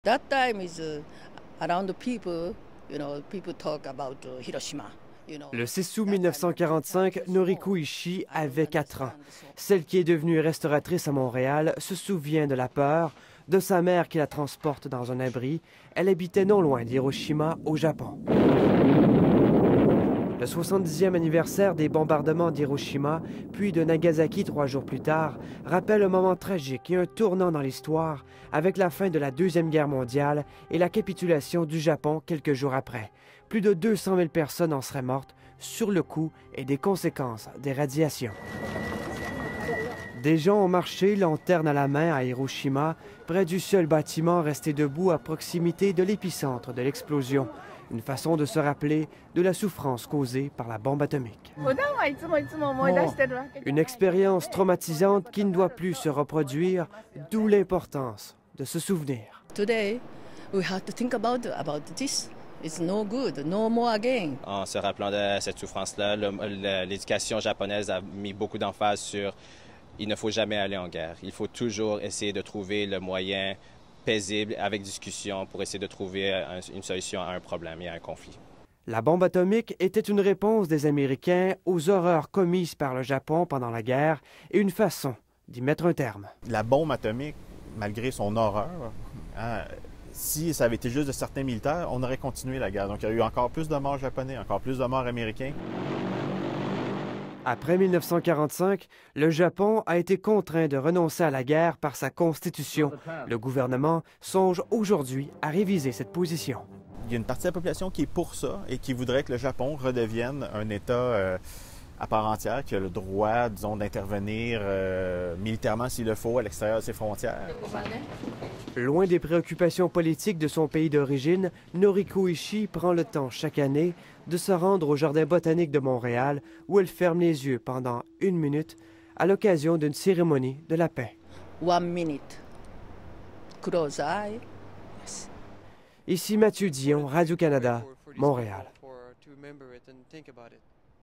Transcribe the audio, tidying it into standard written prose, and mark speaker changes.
Speaker 1: That time is around the people, people talk about Hiroshima.
Speaker 2: Le 6 août 1945, Noriko Ishii avait 4 ans. Celle qui est devenue restauratrice à Montréal se souvient de la peur, de sa mère qui la transporte dans un abri. Elle habitait non loin d'Hiroshima, au Japon. Le 70e anniversaire des bombardements d'Hiroshima, puis de Nagasaki 3 jours plus tard, rappelle un moment tragique et un tournant dans l'histoire avec la fin de la Deuxième Guerre mondiale et la capitulation du Japon quelques jours après. Plus de 200 000 personnes en seraient mortes sur le coup et des conséquences des radiations. Des gens ont marché, lanterne à la main, à Hiroshima, près du seul bâtiment resté debout à proximité de l'épicentre de l'explosion. Une façon de se rappeler de la souffrance causée par la bombe atomique. Une expérience traumatisante qui ne doit plus se reproduire, d'où l'importance de se souvenir.
Speaker 1: Today, we have to think about this. It's no good, no more again.
Speaker 3: En se rappelant de cette souffrance-là, l'éducation japonaise a mis beaucoup d'emphase sur il ne faut jamais aller en guerre. Il faut toujours essayer de trouver le moyen paisible, avec discussion, pour essayer de trouver une solution à un problème et à un conflit.
Speaker 2: La bombe atomique était une réponse des Américains aux horreurs commises par le Japon pendant la guerre et une façon d'y mettre un terme.
Speaker 4: La bombe atomique, malgré son horreur, si ça avait été juste de certains militaires, on aurait continué la guerre. Donc il y a eu encore plus de morts japonais, encore plus de morts américains.
Speaker 2: Après 1945, le Japon a été contraint de renoncer à la guerre par sa constitution. Le gouvernement songe aujourd'hui à réviser cette position.
Speaker 4: Il y a une partie de la population qui est pour ça et qui voudrait que le Japon redevienne un État à part entière, qui a le droit, disons, d'intervenir militairement s'il le faut à l'extérieur de ses frontières.
Speaker 2: Loin des préoccupations politiques de son pays d'origine, Noriko Ishii prend le temps chaque année de se rendre au Jardin botanique de Montréal où elle ferme les yeux pendant 1 minute à l'occasion d'une cérémonie de la paix.
Speaker 1: 1 minute. Close eye. Yes.
Speaker 2: Ici Mathieu Dion, Radio-Canada, Montréal.